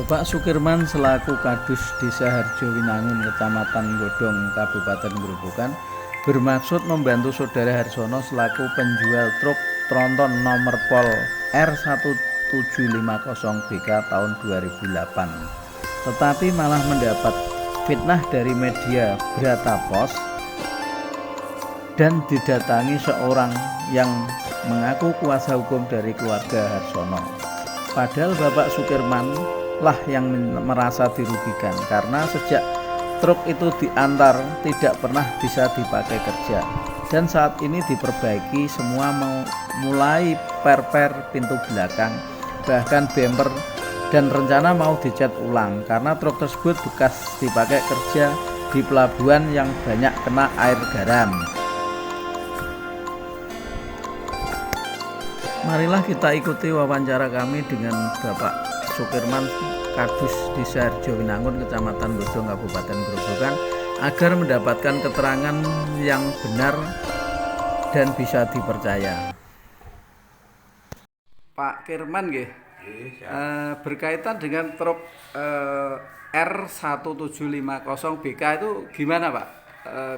Bapak Sukirman selaku Kadus Desa Harjowinangun Kecamatan Godong Kabupaten Grobogan bermaksud membantu Saudara Harsono selaku penjual truk tronton nomor pol R1750BK tahun 2008, tetapi malah mendapat fitnah dari media Bratapos dan didatangi seorang yang mengaku kuasa hukum dari keluarga Harsono. Padahal Bapak Sukirman lah yang merasa dirugikan karena sejak truk itu diantar tidak pernah bisa dipakai kerja, dan saat ini diperbaiki semua, mulai per pintu belakang, bahkan bumper, dan rencana mau dicat ulang karena truk tersebut bekas dipakai kerja di pelabuhan yang banyak kena air garam. Marilah kita ikuti wawancara kami dengan Bapak Sukirman, Kadus Desa Harjowinangun Kecamatan Godong Kabupaten Grobogan, agar mendapatkan keterangan yang benar dan bisa dipercaya. Pak Kirman nggih, berkaitan dengan truk R1750BK itu gimana Pak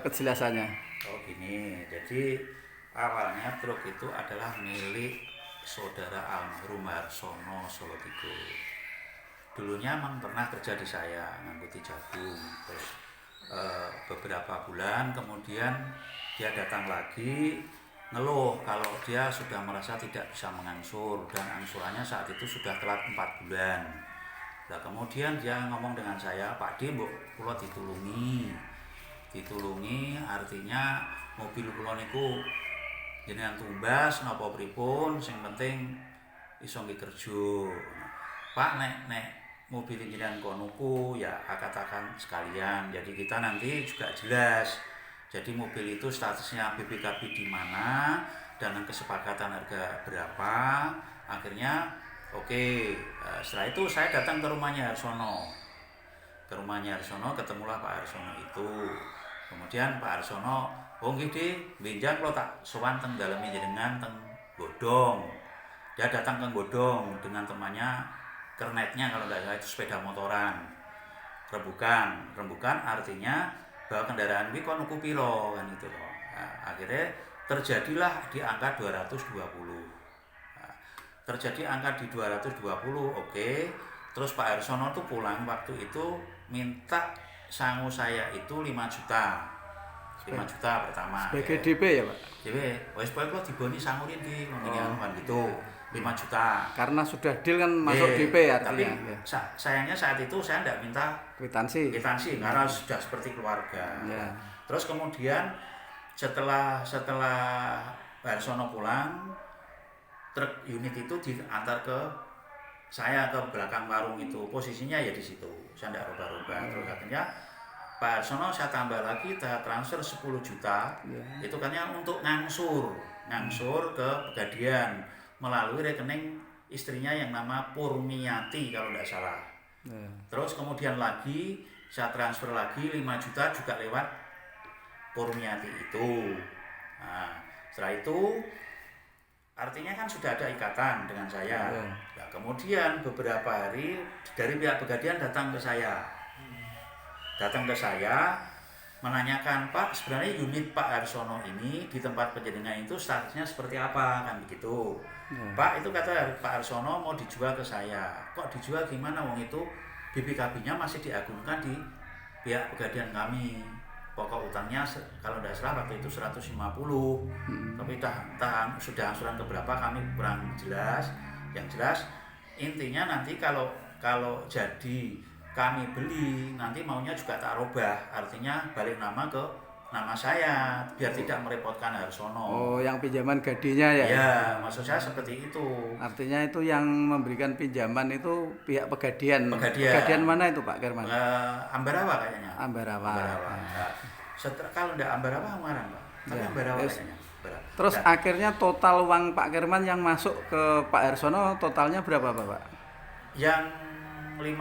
kejelasannya? Oh gini, jadi awalnya truk itu adalah milik saudara almarhum Harsono Solo Tigo. Dulunya memang pernah kerja di saya ngangkuti jagung. Terus beberapa bulan kemudian dia datang lagi ngeluh kalau dia sudah merasa tidak bisa mengangsur, dan angsurannya saat itu sudah telat 4 bulan. Nah kemudian dia ngomong dengan saya, Pak D, mbok kula ditulungi artinya mobil kula niku jenengan tumbas napa pripun, sing penting iso nggih kerja. Pak, nek mobil jenengan konuku ya katakan sekalian, jadi kita nanti juga jelas. Jadi mobil itu statusnya BPKB di mana dan kesepakatan harga berapa. Akhirnya oke. Setelah itu saya datang ke rumahnya Harsono. Ketemulah Pak Harsono itu. Kemudian Pak Harsono, oh nggih Dik, benjang lo tak sowan teng daleme jenengan teng Godong. Dia datang ke Godong dengan temannya, kernetnya kalau tidak salah itu sepeda motoran. Rembukan artinya bahwa kendaraan ini kok nuku piro kan itu loh. Nah, akhirnya terjadilah di angka 220. Nah, terjadi angka di 220, oke. Terus Pak Harsono tuh pulang waktu itu minta sangu saya itu 5 juta. 5 juta pertama. Sebagai DP ya Pak? DP, wes pokoke kok diboni sangurin di kan gitu. 5 juta. Karena sudah deal kan masuk DP artinya. Tapi sayangnya saat itu saya tidak minta kwitansi karena sudah seperti keluarga. Ya. Terus kemudian setelah Harsono pulang, truk unit itu diantar ke saya ke belakang warung itu. Posisinya ya di situ. Saya tidak rubah-rubah. Terus akhirnya Pak Harsono saya tambah lagi transfer 10 juta. Itu kan untuk ngangsur ke Pegadian melalui rekening istrinya yang nama Purmiati kalau tidak salah. Terus kemudian lagi saya transfer lagi 5 juta juga lewat Purmiati itu. Nah, setelah itu artinya kan sudah ada ikatan dengan saya. Nah, kemudian beberapa hari dari pihak Pegadian datang ke saya. Menanyakan, Pak, sebenarnya unit Pak Harsono ini di tempat penjaringan itu statusnya seperti apa kan begitu. Pak, itu kata Pak Harsono mau dijual ke saya. Kok dijual gimana, wong itu BPKB-nya masih diagunkan di pihak Pegadian kami. Pokok utangnya kalau tidak salah waktu itu 150. Tapi sudah angsuran keberapa kami kurang jelas. Yang jelas intinya nanti kalau jadi kami beli, nanti maunya juga tak robah, artinya balik nama ke nama saya biar tidak merepotkan Harsono. Oh, yang pinjaman gadinya ya? Iya, maksud saya seperti itu. Artinya itu yang memberikan pinjaman itu pihak Pegadian. Pegadian mana itu Pak Kirman? Ambarawa kayaknya. Ambarawa. Nah, kalau tidak Ambarawa kemarin Pak. Tapi Ambarawa kayaknya. Terus akhirnya total uang Pak Kirman yang masuk ke Pak Harsono totalnya berapa Pak? Yang 5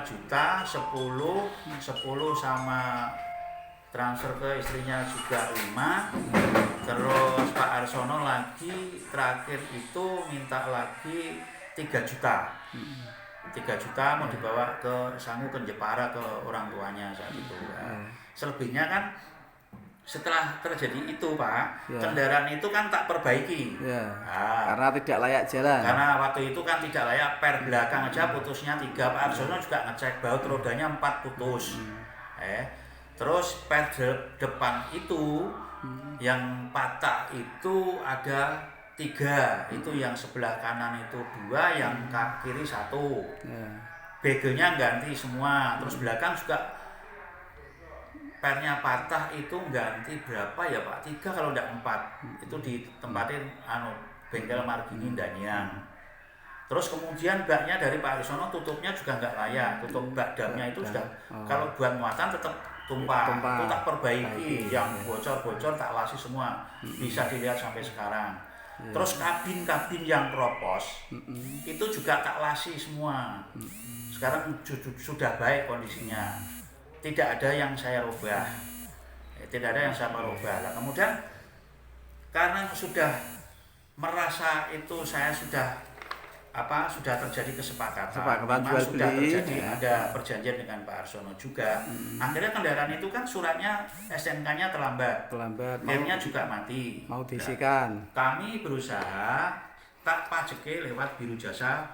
juta, 10 sama transfer ke istrinya juga 5. Terus Pak Harsono lagi terakhir itu minta lagi 3 juta. 3 juta mau dibawa ke Sangu ke Jepara ke orang tuanya saat itu. Selebihnya kan setelah terjadi itu Pak, kendaraan itu kan tak perbaiki. Karena tidak layak jalan. Karena waktu itu kan tidak layak, per belakang aja putusnya 3. Pak Arsono juga ngecek baut rodanya 4 putus. Terus per depan itu yang patah itu ada 3, itu yang sebelah kanan itu 2, yang kiri 1. Begelnya ganti semua, terus belakang juga pernya patah itu ganti berapa ya Pak? 3 kalau tidak 4. Itu ditempatin bengkel Margini Danyang. Terus kemudian baknya dari Pak Arsono tutupnya juga nggak layak, tutup bak damnya itu sudah kalau buat muatan tetap tumpah. Itu tak perbaiki, yang bocor-bocor tak lasi semua, bisa dilihat sampai sekarang. Terus kabin-kabin yang kropos itu juga tak lasi semua. Sekarang sudah baik kondisinya, tidak ada yang saya rubah, tidak ada yang saya rubah. Nah, kemudian karena sudah merasa itu saya sudah terjadi kesepakatan, memang sudah terjadi ada perjanjian dengan Pak Arsono juga. Akhirnya kendaraan itu kan suratnya SNK-nya terlambat, akhirnya juga mati. Mau diisikan. Nah, kami berusaha tak pajeke lewat Biro Jasa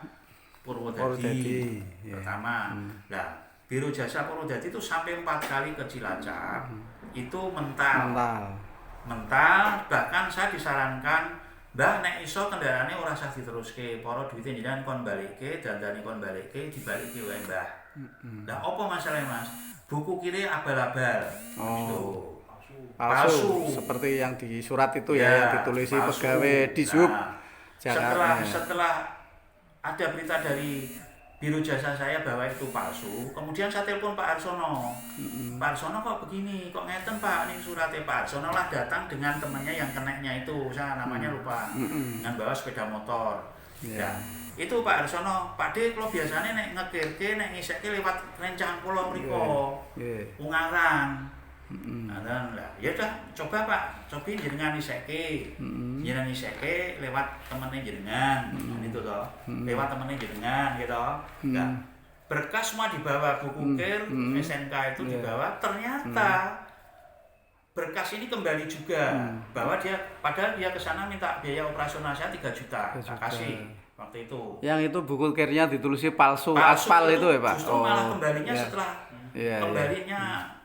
Purwodadi pertama. Nah, Biro Jasa Purwodadi itu sampai 4 kali ke Cilacap, itu mental. Bahkan saya disarankan, Mbah nek iso kendaraane ora usah diteruske, para duwite jenengan kon balike, dandane kon balike, dibalike wae Mbah. Lah apa masalahnya Mas? Buku kiri abal-abal. Gitu. Palsu. Seperti yang di surat itu yang ditulisi pegawai di Sub. Setelah ada berita dari Biro Jasa saya bahwa itu palsu, kemudian saya telepon Pak Arsono. Pak Arsono kok begini, kok ngeten Pak, ini suratnya. Pak Arsono lah datang dengan temannya yang keneknya itu, saya namanya lupa, dengan bawa sepeda motor. Ya, itu Pak Arsono, Pak D, kalau biasanya nek ngekirke, nek ngisekke lewat rencang pulau mriko, Ungaran. Nah, ya udah coba Pak, coba jenengan ngisekke, lewat temennya jenengan, itu toh, lewat temennya jenengan, gitu. Nah, berkas semua dibawa, buku kir, SNK itu dibawa, ternyata berkas ini kembali juga, bahwa padahal dia kesana minta biaya operasional saya 3 juta, tak kasih waktu itu. Yang itu buku kirnya ditulisi palsu aspal itu ya Pak? Justru malah kembalinya setelah kembalinya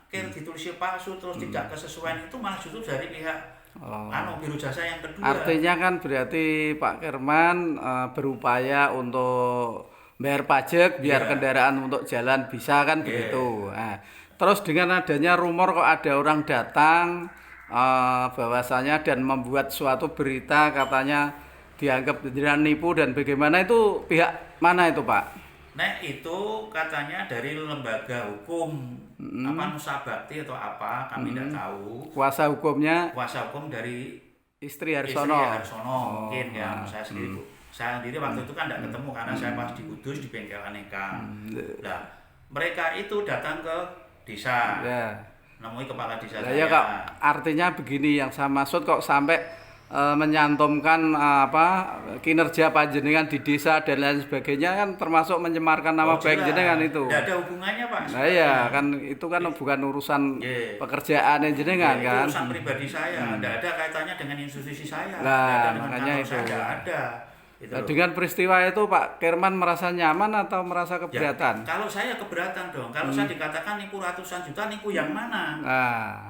kir ditulisi palsu terus tidak kesesuaian itu malah justru dari pihak Biro Jasa yang kedua. Artinya kan berarti Pak Kirman berupaya untuk bayar pajak biar kendaraan untuk jalan bisa kan begitu. Nah, terus dengan adanya rumor kok ada orang datang bahwasanya dan membuat suatu berita katanya dianggap nipu dan bagaimana, itu pihak mana itu Pak? Nah itu katanya dari lembaga hukum apa Nusa Bakti atau apa, kami tidak tahu. Kuasa hukumnya? Kuasa hukum dari istri Harsono. Mungkin ya, saya sendiri. Saya sendiri waktu itu kan tidak ketemu karena saya pas di Kudus di bengkel Aneka. Nah mereka itu datang ke desa, nemui kepala desa saya. Ya kok artinya begini, yang saya maksud kok sampai menyantumkan kinerja panjenengan di desa dan lain sebagainya, kan termasuk mencemarkan nama baik jenengan itu. Tidak ada hubungannya Pak. Nah iya kan itu kan bukan urusan pekerjaan jenengan kan. Itu urusan pribadi saya, tidak ada kaitannya dengan institusi saya. Nah makanya itu. Tidak ada. Dengan peristiwa itu Pak Kirman merasa nyaman atau merasa keberatan? Kalau saya keberatan dong. Kalau saya dikatakan nipu ratusan juta, nipu yang mana?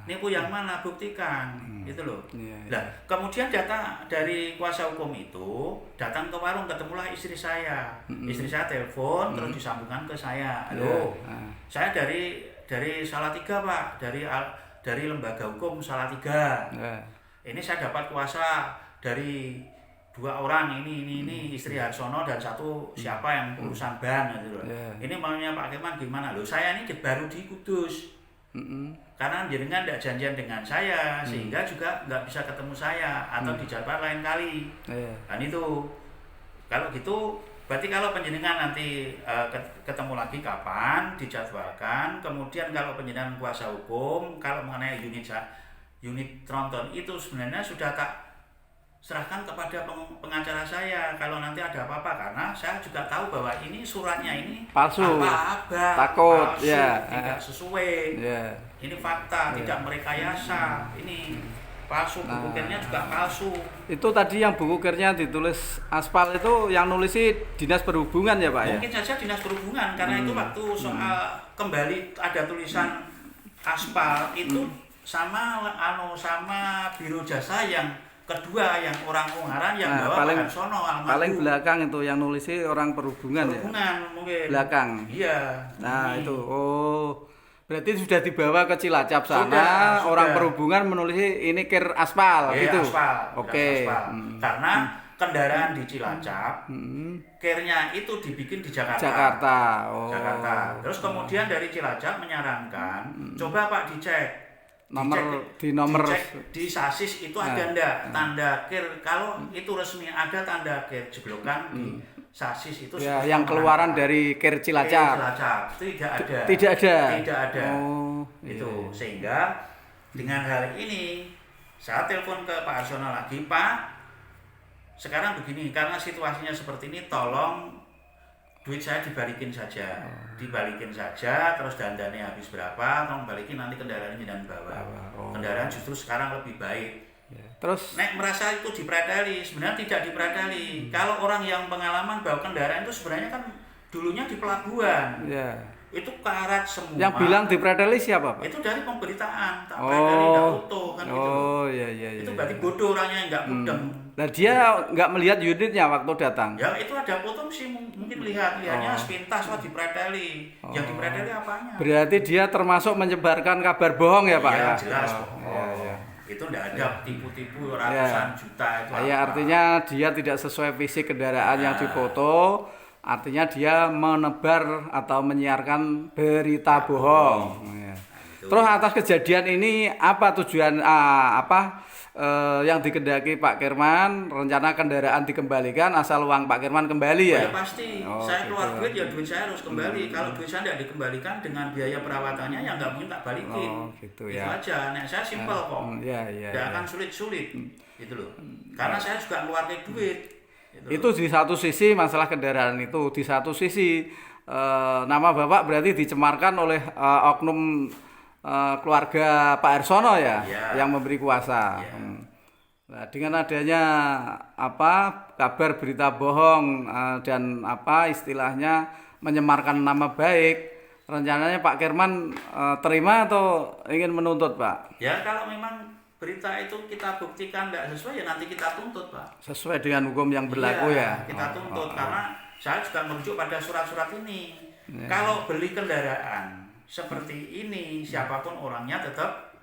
Nipu yang mana? Buktikan. Gitu loh. Nah, kemudian data dari kuasa hukum itu datang ke warung, ketemulah istri saya. Istri saya telepon terus disambungkan ke saya. Halo. Saya dari Salatiga Pak, dari lembaga hukum Salatiga. Ini saya dapat kuasa dari 2 orang ini istri Harsono dan 1 siapa yang urusan bank gitu loh. Ini maunya Pak Kirman gimana? Loh saya ini baru di Kudus. Karena jenengan tidak janjian dengan saya sehingga juga nggak bisa ketemu saya atau dijadwal lain kali. Dan itu kalau gitu berarti kalau penjenengan nanti ketemu lagi kapan dijadwalkan. Kemudian kalau penjenengan kuasa hukum kalau mengenai unit tronton itu sebenarnya sudah serahkan kepada pengacara saya kalau nanti ada apa-apa, karena saya juga tahu bahwa ini suratnya ini palsu, takut palsu, ya, tidak sesuai, ya. Ini fakta, tidak merekayasa, ini palsu, buku kirnya juga palsu. Itu tadi yang buku kirnya ditulis aspal itu yang nulis Dinas Perhubungan ya Pak? Mungkin saja Dinas Perhubungan, karena itu waktu soal kembali ada tulisan aspal itu sama Biro Jasa yang kedua, yang orang Ungaran yang bawa Pak Harsono almarhum. Paling belakang itu yang nulis orang perhubungan ya? Mungkin. Belakang? Iya. Nah itu, berarti sudah dibawa ke Cilacap sana, orang perhubungan menulis ini kir aspal gitu? Aspal. Oke. Karena kendaraan di Cilacap, kirnya itu dibikin di Jakarta. Jakarta. Terus kemudian dari Cilacap menyarankan, coba Pak dicek di sasis itu ada ndak tanda kir, kalau itu resmi ada tanda kir jeblokan di sasis itu ya, yang keluaran dari kir Cilacap. Tidak ada. Itu sehingga dengan hal ini saya telepon ke Pak Harsono lagi, Pak, sekarang begini, karena situasinya seperti ini, tolong duit saya dibalikin saja, terus dandannya habis berapa, tolong balikin, nanti kendaraannya dan bawa. Kendaraan justru sekarang lebih baik. Terus Nek merasa itu dipradali, sebenarnya tidak dipradali. Kalau orang yang pengalaman bawa kendaraan itu sebenarnya kan dulunya di pelabuhan. Itu karat semua. Yang bilang dipradali siapa Pak? Itu dari pemberitaan, tak pradali, nggak utuh kan gitu. Iya. Itu berarti bodoh orangnya, nggak mudeng. Nah dia nggak melihat unitnya waktu datang? Ya itu ada foto sih, mungkin lihatnya sepintas, dipradali. Yang dipradali apanya? Berarti dia termasuk menyebarkan kabar bohong ya Pak? Ya jelas bohong. Itu enggak ada tipu-tipu ratusan juta itu. Artinya dia tidak sesuai fisik kendaraan yang difoto. Artinya dia menebar atau menyiarkan berita bohong. Terus atas kejadian ini apa tujuan yang dikehendaki Pak Kirman? Rencana kendaraan dikembalikan asal uang Pak Kirman kembali ya? Ya pasti. Saya keluar duit ya duit saya harus kembali. Kalau duit saya tidak dikembalikan dengan biaya perawatannya ya nggak mungkin tak balikin. Gitu ya. Itu aja. Nah, saya simpel kok. Tidak akan sulit-sulit. Gitu loh. Karena saya juga ngeluarin duit. Itu di satu sisi masalah kendaraan itu, di satu sisi nama Bapak berarti dicemarkan oleh oknum keluarga Pak Harsono ya, yang memberi kuasa. Nah, dengan adanya kabar berita bohong dan istilahnya menyemarkan nama baik, rencananya Pak Kirman terima atau ingin menuntut Pak? Ya kalau memang berita itu kita buktikan tidak sesuai, ya nanti kita tuntut Pak. Sesuai dengan hukum yang berlaku ya? Kita tuntut, karena saya juga merujuk pada surat-surat ini. Kalau beli kendaraan seperti ini, siapapun orangnya tetap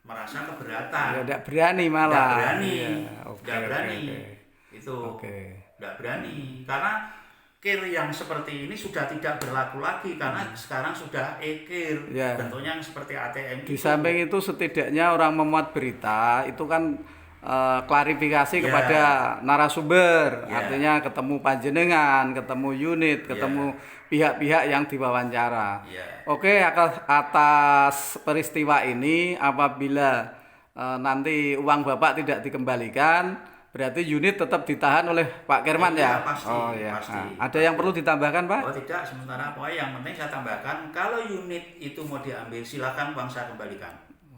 merasa keberatan. Tidak berani malah. Tidak berani. Itu tidak berani, karena kir yang seperti ini sudah tidak berlaku lagi, karena sekarang sudah e-kir, bentuknya seperti ATM. Di samping itu setidaknya orang memuat berita itu kan klarifikasi kepada narasumber, artinya ketemu panjenengan, ketemu unit, ketemu pihak-pihak yang diwawancara. Oke, atas peristiwa ini apabila nanti uang Bapak tidak dikembalikan, berarti unit tetap ditahan oleh Pak Kirman ya? Pasti, pasti. Ada yang perlu ditambahkan Pak? Tidak, sementara pokoknya yang penting saya tambahkan, kalau unit itu mau diambil silakan uang saya kembalikan.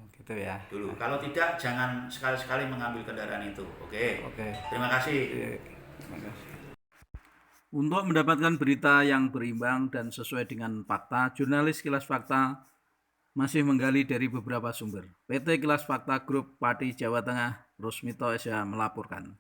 Gitu ya. Dulu. Kalau tidak jangan sekali-sekali mengambil kendaraan itu. Oke. Terima kasih. Terima kasih. Untuk mendapatkan berita yang berimbang dan sesuai dengan fakta, jurnalis Kilas Fakta masih menggali dari beberapa sumber. PT Kilas Fakta Grup Pati Jawa Tengah, Rusmito SH melaporkan.